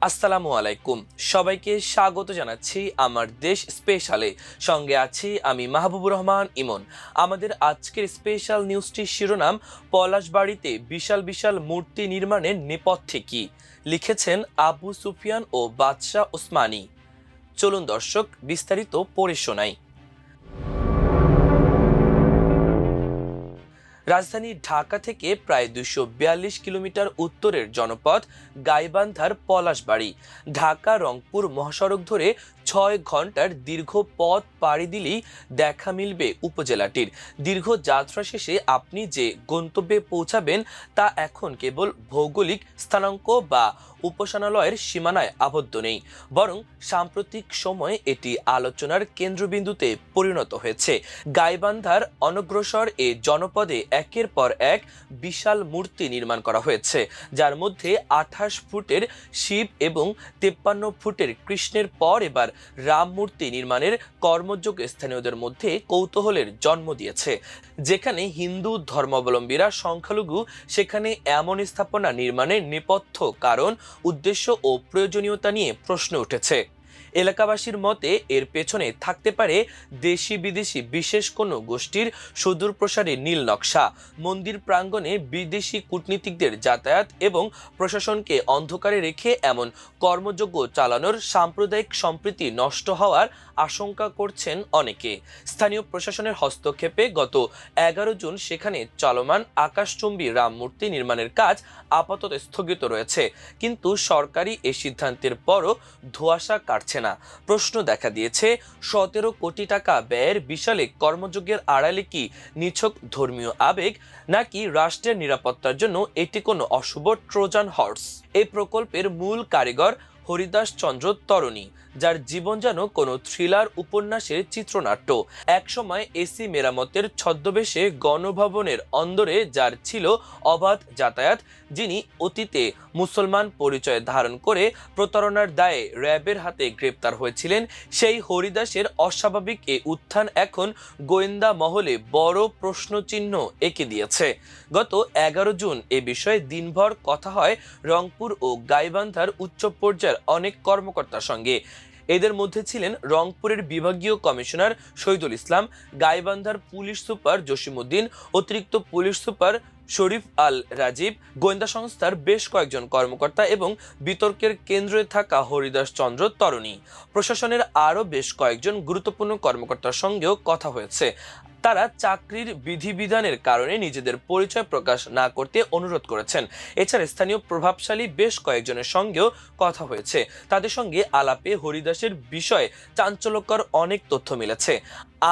আসসালামু আলাইকুম, সবাইকে স্বাগত জানাচ্ছি আমার দেশ স্পেশালে। সঙ্গে আছি আমি মাহবুবুর রহমান ইমন। আমাদের আজকের স্পেশাল নিউজটির শিরোনাম, পলাশবাড়িতে বিশাল বিশাল মূর্তি নির্মাণের নেপথ্যে কি, লিখেছেন আবু সুফিয়ান ও বাদশাহ ওসমানী। চলুন দর্শক বিস্তারিত পড়ে শোনাই। রাজধানী ঢাকা থেকে প্রায় 242 কিলোমিটার উত্তরের জনপদ গাইবান্ধার পলাশবাড়ি। ঢাকা রংপুর মহাসড়ক ধরে 6 ঘন্টার দীর্ঘ পথ পাড়ি দিলেই দেখা মিলবে উপজেলাটির। দীর্ঘ যাত্রা শেষে আপনি যে গন্তব্যে পৌঁছাবেন তা এখন কেবল ভৌগোলিক স্থানাঙ্ক বা উপাসনালয়ের সীমানায় আবদ্ধ নেই, বরং সাম্প্রতিক সময়ে এটি আলোচনার কেন্দ্রবিন্দুতে পরিণত হয়েছে। গাইবান্ধার অনগ্রসর এ জনপদে একের পর এক বিশাল মূর্তি নির্মাণ করা হয়েছে, যার মধ্যে 28 ফুটের শিব এবং 53 ফুটের কৃষ্ণের পর এবার রাম মূর্তি নির্মাণের কর্মযোগ স্থানীয়দের মধ্যে কৌতূহলের জন্ম দিয়েছে। যেখানে হিন্দু ধর্মাবলম্বীরা সংখ্যালঘু, সেখানে এমন স্থাপনা নির্মাণের নেপথ্য কারণ, উদ্দেশ্য ও প্রয়োজনীয়তা নিয়ে প্রশ্ন উঠেছে। এলাকাবাসীর মতে এর পেছনে থাকতে পারে দেশি বিদেশি বিশেষ কোনো গোষ্ঠীর সুদূর প্রসারী নীল নকশা, মন্দির প্রাঙ্গণে বিদেশি কূটনীতিকদের যাতায়াত এবং প্রশাসনকে অন্ধকারে রেখে এমন কর্মযজ্ঞ চালানোর সাম্প্রদায়িক সম্প্রীতি নষ্ট হওয়ার আশঙ্কা করছেন অনেকে। স্থানীয় প্রশাসনের হস্তক্ষেপে গত 11 জুন সেখানে চলমান আকাশচুম্বী রাম মূর্তি নির্মাণের কাজ আপাতত স্থগিত রয়েছে, কিন্তু সরকারি এই সিদ্ধান্তের পরও ধোঁয়াশা কাটছে না। প্রশ্ন দেখা দিয়েছে, 17 কোটি টাকা ব্যয়ের বিশাল কর্মযজ্ঞের আড়ালে কি নিছক ধর্মীয় আবেগ, নাকি রাষ্ট্রের নিরাপত্তার জন্য এটি কোনো অশুভ ট্রোজান হর্স? এই প্রকল্পের মূল কারিগর হরিদাস চন্দ্র তরণী, যার জীবন যেন কোনো থ্রিলার উপন্যাসের চিত্রনাট্য। একসময় এসি মেরামতের ছদ্মবেশে গণভবনের অন্দরে যার ছিল অবাধ যাতায়াত, যিনি অতীতে মুসলমান পরিচয় ধারণ করে প্রতারণার দায়ে র্যাবের হাতে গ্রেপ্তার হয়েছিলেন, সেই হরিদাসের অস্বাভাবিক এই উত্থান এখন গোয়েন্দা মহলে বড় প্রশ্নচিহ্ন এঁকে দিয়েছে। গত 11 জুন এ বিষয়ে দিনভর কথা হয় রংপুর ও গাইবান্ধার উচ্চ পর্যায়ের অনেক কর্মকর্তার সঙ্গে। এদের মধ্যে ছিলেন রংপুরের বিভাগীয় কমিশনার শহীদুল ইসলাম, গাইবান্ধার পুলিশ সুপার জসিমউদ্দিন, অতিরিক্ত পুলিশ সুপার শরীফ আল রাজীব, গোয়েন্দা সংস্থার বেশ কয়েকজন কর্মকর্তা এবং বিতর্কের কেন্দ্রে থাকা হরিদাস চন্দ্র তরণী। প্রশাসনের আরও বেশ কয়েকজন গুরুত্বপূর্ণ কর্মকর্তার সঙ্গেও কথা হয়েছে। তারা চাকরির বিধিবিধানের কারণে নিজেদের পরিচয় প্রকাশ না করতে অনুরোধ করেছেন। এছাড়া স্থানীয় প্রভাবশালী বেশ কয়েকজনের সঙ্গেও কথা হয়েছে। তাদের সঙ্গে আলাপে হরিদাসের বিষয়ে চাঞ্চল্যকর অনেক তথ্য মিলেছে।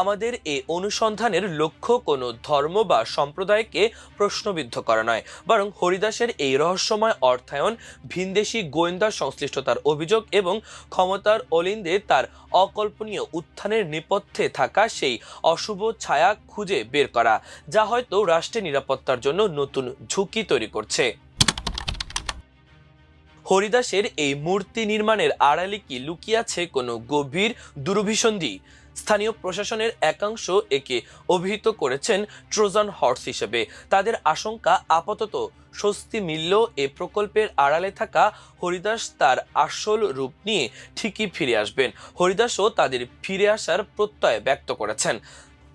আমাদের এই অনুসন্ধানের লক্ষ্য কোনো ধর্ম বা সম্প্রদায়কে প্রশ্নবিদ্ধ করা নয়, বরং হরিদাসের এই রহস্যময় অর্থায়ন, ভিনদেশি গোয়েন্দা সংশ্লিষ্টতার অভিযোগ এবং ক্ষমতার অলিন্দে তার অকল্পনীয় উত্থানের নেপথ্যে থাকা সেই অশুভ ছায়া খুঁজে বের করা, যা হয়তো রাষ্ট্রের নিরাপত্তার জন্য নতুন ঝুঁকি তৈরি করছে। হরিদাসের এই মূর্তি নির্মাণের আড়ালে কি লুকিয়ে আছে কোনো গভীর দুরভিসন্ধি? স্থানীয় প্রশাসনের একাংশ একে অভিহিত করেছেন ট্রোজান হর্স হিসেবে। তাদের আশঙ্কা, আপাতত স্বস্তি মিলল এ প্রকল্পের আড়ালে থাকা হরিদাস তার আসল রূপ নিয়ে ঠিকই ফিরে আসবেন। হরিদাসও তাদের ফিরে আসার প্রত্যয় ব্যক্ত করেছেন।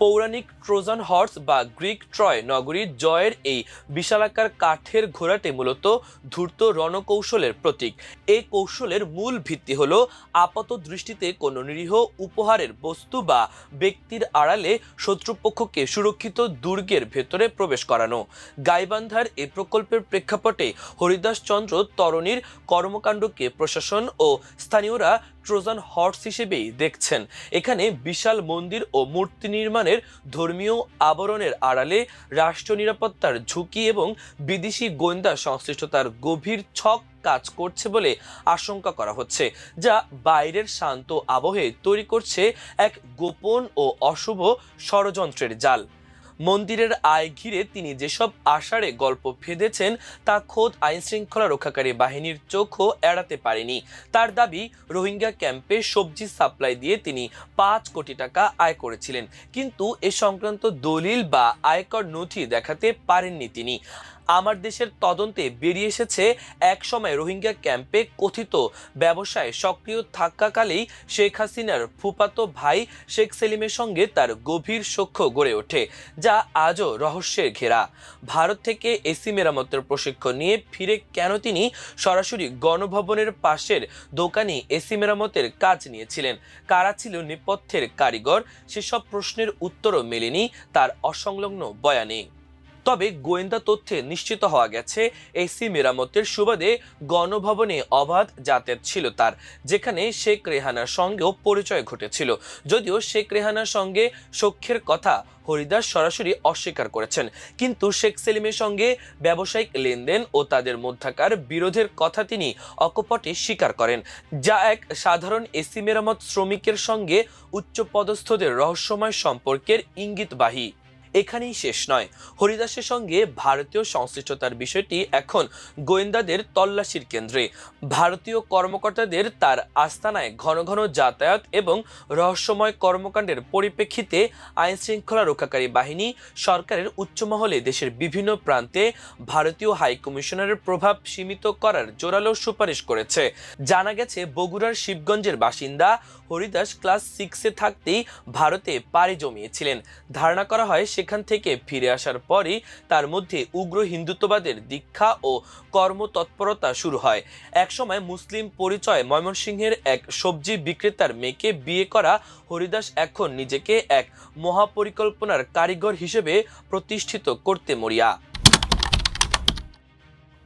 পৌরাণিক ট্রোজান হর্স বা গ্রিক ট্রয় নগরীর জয়ের এই বিশালাকার কাঠের ঘোড়াটি মূলত ধূর্ত রণকৌশলের প্রতীক। এই কৌশলের মূল ভিত্তি হলো আপাত দৃষ্টিতে কোনো নিরীহ উপহারের বস্তু বা ব্যক্তির আড়ালে শত্রুপক্ষকে সুরক্ষিত দুর্গের ভেতরে প্রবেশ করানো। গাইবান্ধার এই প্রকল্পের প্রেক্ষাপটে হরিদাস চন্দ্র তরণীর কর্মকাণ্ডকে প্রশাসন ও স্থানীয়রা ট্রোজান হর্স হিসেবেই দেখছেন। এখানে বিশাল মন্দির ও মূর্তি নির্মাণের ধর্মীয় আবরণের আড়ালে রাষ্ট্র নিরাপত্তার ঝুঁকি এবং বিদেশি গোয়েন্দা সংশ্লিষ্টতার গভীর ছক কাজ করছে বলে আশঙ্কা করা হচ্ছে, যা বাইরের শান্ত আবহে তৈরি করছে এক গোপন ও অশুভ ষড়যন্ত্রের জাল। মন্দিরের আয় ঘিরে তিনি যেসব আষাঢ়ে গল্প ফেঁদেছেন তা খোদ আইনশৃঙ্খলা রক্ষাকারী বাহিনীর চোখও এড়াতে পারেনি। তার দাবি, রোহিঙ্গা ক্যাম্পে সবজি সাপ্লাই দিয়ে তিনি 5 কোটি টাকা আয় করেছিলেন, কিন্তু এ সংক্রান্ত দলিল বা আয়কর নথি দেখাতে পারেননি তিনি। আমার দেশের তদন্তে বেরিয়ে এসেছে একসময় রোহিঙ্গা ক্যাম্পে কথিত ব্যবসায় সক্রিয় থাকাকালেই শেখ হাসিনার ফুফাতো ভাই শেখ সেলিমের সঙ্গে তার গভীর সখ্য গড়ে ওঠে, যা আজও রহস্যের ঘেরা। ভারত থেকে এসি মেরামতের প্রশিক্ষণ নিয়ে ফিরে কেন তিনি সরাসরি গণভবনের পাশের দোকানে এসি মেরামতের কাজ নিয়েছিলেন, কারা ছিল নেপথ্যের কারিগর, সেসব প্রশ্নের উত্তরও মেলেনি তার অসংলগ্ন বয়ানে। তবে গোয়েন্দা তথ্যে নিশ্চিত হওয়া গেছে এসি মেরামতের সুবাদে গণভবনে অবাধ যাতায়াত ছিল তার, যেখানে শেখ রেহানার সঙ্গেও পরিচয় ঘটেছিল। যদিও শেখ রেহানার সঙ্গে সখ্যের কথা হরিদাস সরাসরি অস্বীকার করেছেন, কিন্তু শেখ সেলিমের সঙ্গে ব্যবসায়িক লেনদেন ও তাদের মধ্যকার বিরোধের কথা তিনি অকপটে স্বীকার করেন, যা এক সাধারণ এসি মেরামত শ্রমিকের সঙ্গে উচ্চপদস্থদের রহস্যময় সম্পর্কের ইঙ্গিতবাহী। এখানেই শেষ নয়, হরিদাসের সঙ্গে ভারতীয় সংশ্লিষ্টতার বিষয়টি এখন গোয়েন্দাদের তল্লাশির কেন্দ্রে। ভারতীয় কর্মকর্তাদের তার আস্তানায় ঘন ঘন যাতায়াত এবং রহস্যময় কর্মকাণ্ডের পরিপ্রেক্ষিতে আইন শৃঙ্খলা রক্ষাকারী বাহিনী সরকারের উচ্চমহলে দেশের বিভিন্ন প্রান্তে ভারতীয় হাইকমিশনারের প্রভাব সীমিত করার জোরালো সুপারিশ করেছে। জানা গেছে, বগুড়ার শিবগঞ্জের বাসিন্দা হরিদাস ক্লাস 6-এ থাকতেই ভারতে পাড়ি জমিয়েছিলেন। ধারণা করা হয় সেখান থেকে ফিরে আসার পরই তার মধ্যে উগ্র হিন্দুত্ববাদের দীক্ষা ও কর্মতৎপরতা শুরু হয়। একসময় মুসলিম পরিচয় ময়মনসিংহের এক সবজি বিক্রেতার মেয়েকে বিয়ে করা হরিদাস এখন নিজেকে এক মহাপরিকল্পনার কারিগর হিসেবে প্রতিষ্ঠিত করতে মরিয়া।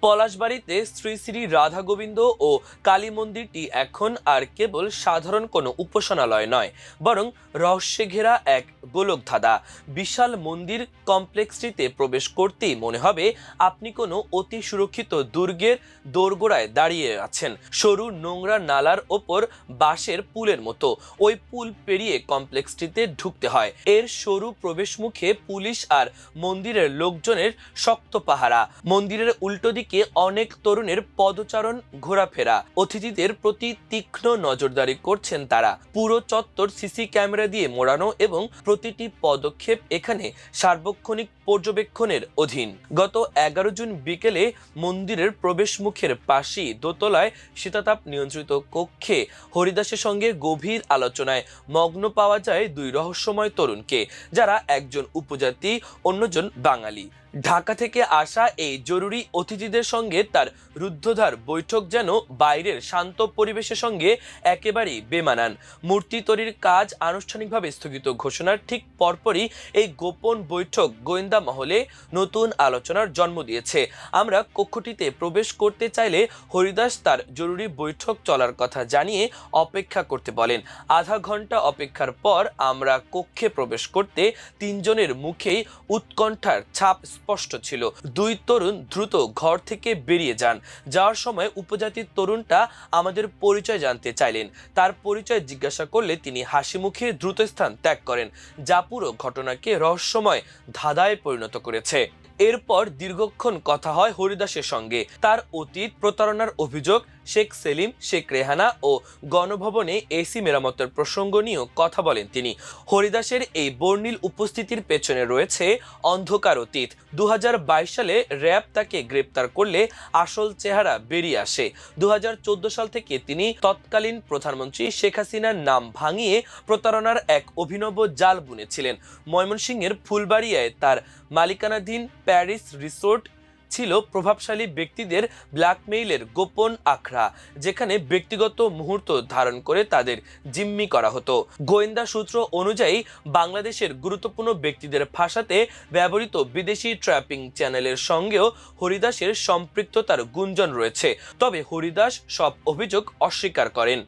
পলাশবাড়িতে শ্রী শ্রী রাধা গোবিন্দ ও কালী মন্দিরটি এখন আর কেবল সাধারণ কোনো উপাসনালয় নয়, বরং রহস্যে ঘেরা এক গোলকধাঁধা। বিশাল মন্দির কমপ্লেক্সটিতে প্রবেশ করতেই মনে হবে আপনি কোনো অতি সুরক্ষিত দুর্গের দোরগোড়ায় দাঁড়িয়ে আছেন, সরু নোংরা নালার ওপর বাঁশের পুলের মতো। ওই পুল পেরিয়ে কমপ্লেক্সটিতে ঢুকতে হয়। এর সরু প্রবেশ মুখে পুলিশ আর মন্দিরের লোকজনের শক্ত পাহারা। মন্দিরের উল্টো দিকে অনেক তরুণের পদচারণ, ঘোরাফেরা। অতিথিদের প্রতি তীক্ষ্ণ নজরদারি করছেন তারা। পুরো চত্বর সিসি ক্যামেরা দিয়ে মোড়ানো এবং প্রতিটি পদক্ষেপ এখানে সার্বক্ষণিক পর্যবেক্ষণের অধীন। গত 11 জুন বিকেলে মন্দিরের প্রবেশ মুখের পাশেই দোতলায় শীতাতাপ নিয়ন্ত্রিত কক্ষে হরিদাসের সঙ্গে গভীর আলোচনায় মগ্ন পাওয়া যায় দুই রহস্যময় তরুণকে, যারা একজন উপজাতি, অন্যজন বাঙালি। ঢাকা থেকে আসা এই জরুরি অতিথিদের সঙ্গে তার রুদ্ধদ্বার বৈঠক যেন বাইরের শান্ত পরিবেশের সঙ্গে একেবারেই বেমানান। মূর্তি তৈরির কাজ আনুষ্ঠানিকভাবে স্থগিত ঘোষণার ঠিক পরপরই এই গোপন বৈঠক গোয়েন্দা মহলে নতুন আলোচনার জন্ম দিয়েছে। আমরা কক্ষটিতে প্রবেশ করতে চাইলে হরিদাস তার জরুরি বৈঠক চলার কথা জানিয়ে অপেক্ষা করতে বলেন। আধা ঘন্টা অপেক্ষার পর আমরা কক্ষে প্রবেশ করতে তিনজনের মুখেই উৎকণ্ঠার ছাপ স্পষ্ট ছিল। দুই তরুণ দ্রুত ঘর থেকে বেরিয়ে যান। যাওয়ার সময় উপজাতির তরুণটা আমাদের পরিচয় জানতে চাইলেন। তার পরিচয় জিজ্ঞাসা করলে তিনি হাসি মুখে দ্রুত স্থান ত্যাগ করেন, যা পুরো ঘটনাকে রহস্যময় ধাঁধায় পরিণত করেছে। এরপর দীর্ঘক্ষণ কথা হয় হরিদাসের সঙ্গে। তার অতীত, প্রতারণার অভিযোগ, শেখ সেলিম, শেখ রেহানা ও গণভবনে এসি মেরামতের প্রসঙ্গ নিয়েও কথা বলেন তিনি। হরিদাসের এই বর্ণিল উপস্থিতির পেছনে রয়েছে অন্ধকার অতীত। 2022 সালে র্যাব তাকে গ্রেপ্তার করলে আসল চেহারা বেরিয়ে আসে। 2014 সাল থেকে তিনি তৎকালীন প্রধানমন্ত্রী শেখ হাসিনার নাম ভাঙিয়ে প্রতারণার এক অভিনব জাল বুনেছিলেন। ময়মনসিংহের ফুলবাড়িয়ায় তার মালিকানাধীন প্যারিস রিসোর্ট ছিল প্রভাবশালী ব্যক্তিদের ব্ল্যাকমেইলের গোপন আখড়া, যেখানে ব্যক্তিগত মুহূর্ত ধারণ করে তাদের জিম্মি করা হতো। গোয়েন্দা সূত্র অনুযায়ী বাংলাদেশের গুরুত্বপূর্ণ ব্যক্তিদের ফাঁসাতে ব্যবহৃত বিদেশি ট্র্যাপিং চ্যানেলের সঙ্গেও হরিদাসের সম্পৃক্ততার গুঞ্জন রয়েছে। তবে হরিদাস সব অভিযোগ অস্বীকার করেন।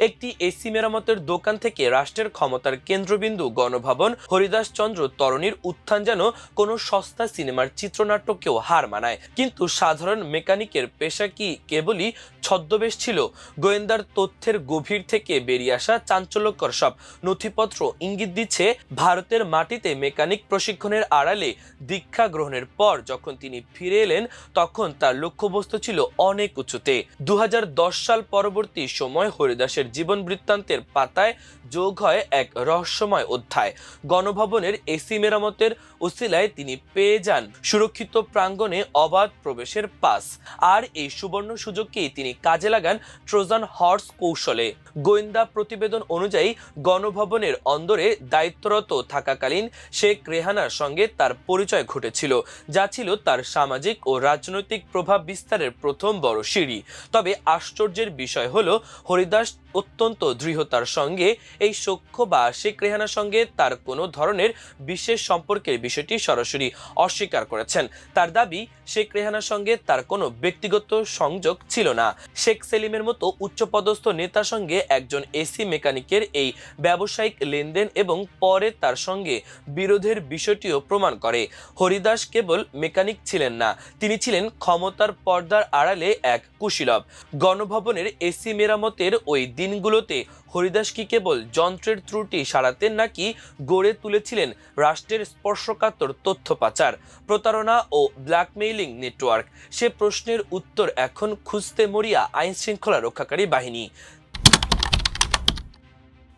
একটি এসি মেরামতের দোকান থেকে রাষ্ট্রের ক্ষমতার কেন্দ্রবিন্দু গণভবন, হরিদাস চন্দ্র তরণীর উত্থান যেন কোনো সস্তা সিনেমার চিত্রনাট্যকেও হার মানায়। কিন্তু সাধারণ মেকানিকের পেশা কি কেবলই ছদ্মবেশ ছিল? গোয়েন্দার তথ্যের গভীর থেকে বেরিয়ে আসা চাঞ্চল্যকর সব নথিপত্র ইঙ্গিত দিচ্ছে, ভারতের মাটিতে মেকানিক প্রশিক্ষণের আড়ালে দীক্ষা গ্রহণের পর যখন তিনি ফিরে এলেন, তখন তার লক্ষ্যবস্তু ছিল অনেক উঁচুতে। 2010 সাল পরবর্তী সময় হরিদাসের হরিদাসের জীবন বৃত্তান্তের পাতায় যোগ হয় এক রহস্যময় অধ্যায়। গণভবনের এসি মেরামতের উসিলায় তিনি পেয়ে যান সুরক্ষিত প্রাঙ্গণে অবাধ প্রবেশের পাস, আর এই সুবর্ণ সুযোগকেই তিনি কাজে লাগান ট্রোজান হর্স কৌশলে। গোয়েন্দা প্রতিবেদন অনুযায়ী গণভবনের অন্দরে দায়িত্বরত থাকাকালীন শেখ রেহানার সঙ্গে তার পরিচয় ঘটেছিল, যা ছিল তার সামাজিক ও রাজনৈতিক প্রভাব বিস্তারের প্রথম বড় সিঁড়ি। তবে আশ্চর্যের বিষয় হলো, হরিদাস অত্যন্ত দৃঢ়তার সঙ্গে এই সখ্য বা শেখ রেহানার সঙ্গে তার কোনো ধরনের বিশেষ সম্পর্কের বিষয়টি সরাসরি অস্বীকার করেছেন। তার দাবি, শেখ রেহানার সঙ্গে তার কোনো ব্যক্তিগত সংযোগ ছিল না। শেখ সেলিমের মতো উচ্চপদস্থ নেতার সঙ্গে একজন এসি মেকানিকের এই ব্যবসায়িক লেনদেন এবং পরে তার সঙ্গে বিরোধের বিষয়টিও প্রমাণ করে হরিদাস কেবল মেকানিক ছিলেন না, তিনি ছিলেন ক্ষমতার পর্দার আড়ালে এক কুশীলব। গণভবনের এসি মেরামতের ওই দিনগুলোতে হরিদাস কি কেবল যন্ত্রের ত্রুটি সারাতেন, নাকি গড়ে তুলেছিলেন রাষ্ট্রের স্পর্শকাতর তথ্য পাচার, প্রতারণা ও ব্ল্যাকমেইলিং নেটওয়ার্ক? সে প্রশ্নের উত্তর এখন খুঁজতে মরিয়া আইন শৃঙ্খলা রক্ষাকারী বাহিনী।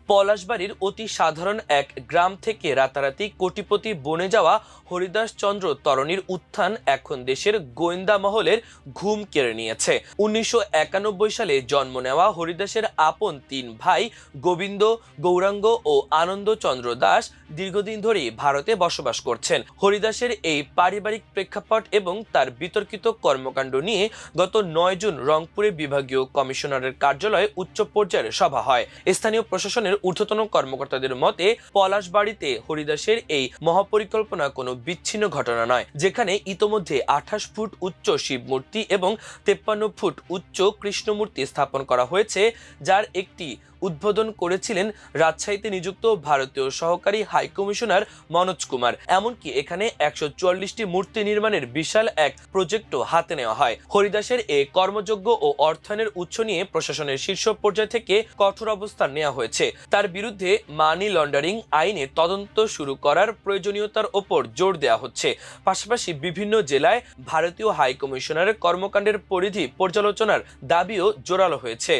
পলাশবাড়ির অতি সাধারণ এক গ্রাম থেকে রাতারাতি কোটিপতি বনে যাওয়া হরিদাস চন্দ্র তরণীর উত্থান এখন দেশের গোয়েন্দা মহলের ঘুম কেড়ে নিয়েছে। 1991 সালে জন্ম নেওয়া হরিদাসের আপন তিন ভাই গোবিন্দ, গৌরাঙ্গ ও আনন্দচন্দ্র দাস দীর্ঘদিন ধরেই ভারতে বসবাস করছেন। হরিদাসের এই পারিবারিক প্রেক্ষাপট এবং তার বিতর্কিত কর্মকাণ্ড নিয়ে গত 9 জুন রংপুরে বিভাগীয় কমিশনারের কার্যালয়ে উচ্চ পর্যায়ের সভা হয়। স্থানীয় প্রশাসনের ঊর্ধ্বতন কর্মকর্তাদের মতে, পলাশবাড়িতে হরিদাসের এই মহাপরিকল্পনা কোনো বিচ্ছিন্ন ঘটনা নয়, যেখানে ইতোমধ্যে 28 ফুট উচ্চ শিব মূর্তি এবং 53 ফুট উচ্চ কৃষ্ণমূর্তি স্থাপন করা হয়েছে, যার একটি উদ্বোধন করেছিলেন রাজশাহীতে নিযুক্ত ভারতীয় সহকারী হাইকমিশনার মনোজ কুমার। এমনকি এখানে 144টি মূর্তি নির্মাণের বিশাল এক প্রজেক্টও হাতে নেওয়া হয়। হরিদাসের এই কর্মযোগ্য ও অর্থায়নের উৎস নিয়ে প্রশাসনের শীর্ষ পর্যায় থেকে কঠোর অবস্থান নেওয়া হয়েছে। তার বিরুদ্ধে মানি লন্ডারিং আইনে তদন্ত শুরু করার প্রয়োজনীয়তার ওপর জোর দেওয়া হচ্ছে। পাশাপাশি বিভিন্ন জেলায় ভারতীয় হাইকমিশনারের কর্মকাণ্ডের পরিধি পর্যালোচনার দাবিও জোরালো হয়েছে।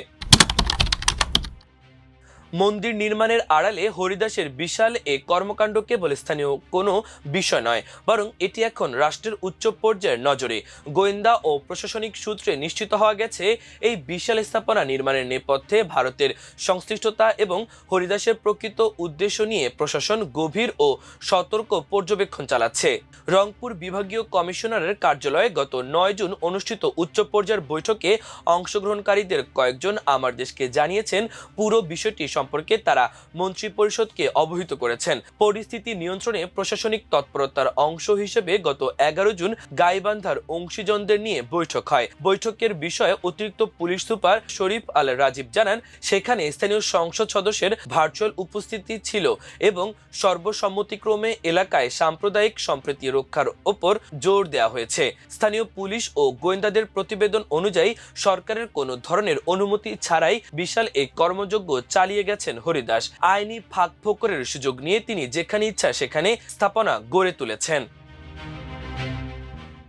মন্দির নির্মাণের আড়ালে হরিদাসের বিশাল এই কর্মকাণ্ড কেবল স্থানীয় কোনো বিষয় নয়, বরং এটি এখন রাষ্ট্রের উচ্চ পর্যায়ের নজরে। গোয়েন্দা ও প্রশাসনিক সূত্রে নিশ্চিত হওয়া গেছে, এই বিশাল স্থাপনা নির্মাণের নেপথ্যে ভারতের সংশ্লিষ্টতা এবং হরিদাসের প্রকৃত উদ্দেশ্য নিয়ে প্রশাসন গভীর ও সতর্ক পর্যবেক্ষণ চালাচ্ছে। রংপুর বিভাগীয় কমিশনারের কার্যালয়ে গত 9 জুন অনুষ্ঠিত উচ্চ পর্যায়ের বৈঠকে অংশগ্রহণকারীদের কয়েকজন আমার দেশকে জানিয়েছেন, পুরো বিষয়টি সম্পর্কে তারা মন্ত্রী পরিষদকে অবহিত করেছেন। পরিস্থিতি নিয়ন্ত্রণে প্রশাসনিক তৎপরতার অংশ হিসেবে গত 11 জুন গাইবান্ধার অংশীজনদের নিয়ে বৈঠক হয়। বৈঠকের বিষয়ে অতিরিক্ত পুলিশ সুপার শরীফ আল রাজীব জানান, সেখানে স্থানীয় সংসদ সদস্যের ভার্চুয়াল উপস্থিতি ছিল এবং সর্বসম্মতিক্রমে এলাকায় সাম্প্রদায়িক সম্প্রীতি রক্ষার ওপর জোর দেওয়া হয়েছে। স্থানীয় পুলিশ ও গোয়েন্দাদের প্রতিবেদন অনুযায়ী সরকারের কোনো ধরনের অনুমতি ছাড়াই বিশাল এই কর্মযজ্ঞ চালিয়ে গেছেন হরিদাস। আইনি ফাঁক ফোকরের সুযোগ নিয়ে তিনি যেখানে ইচ্ছা সেখানে স্থাপনা গড়ে তুলেছেন।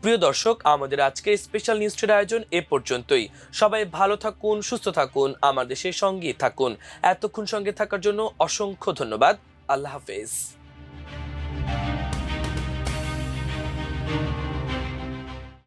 প্রিয় দর্শক, আমাদের আজকের স্পেশাল নিউজটির আয়োজন এ পর্যন্তই। সবাই ভালো থাকুন, সুস্থ থাকুন, আমাদের সেই সঙ্গেই থাকুন। এতক্ষণ সঙ্গে থাকার জন্য অসংখ্য ধন্যবাদ। আল্লাহ হাফেজ।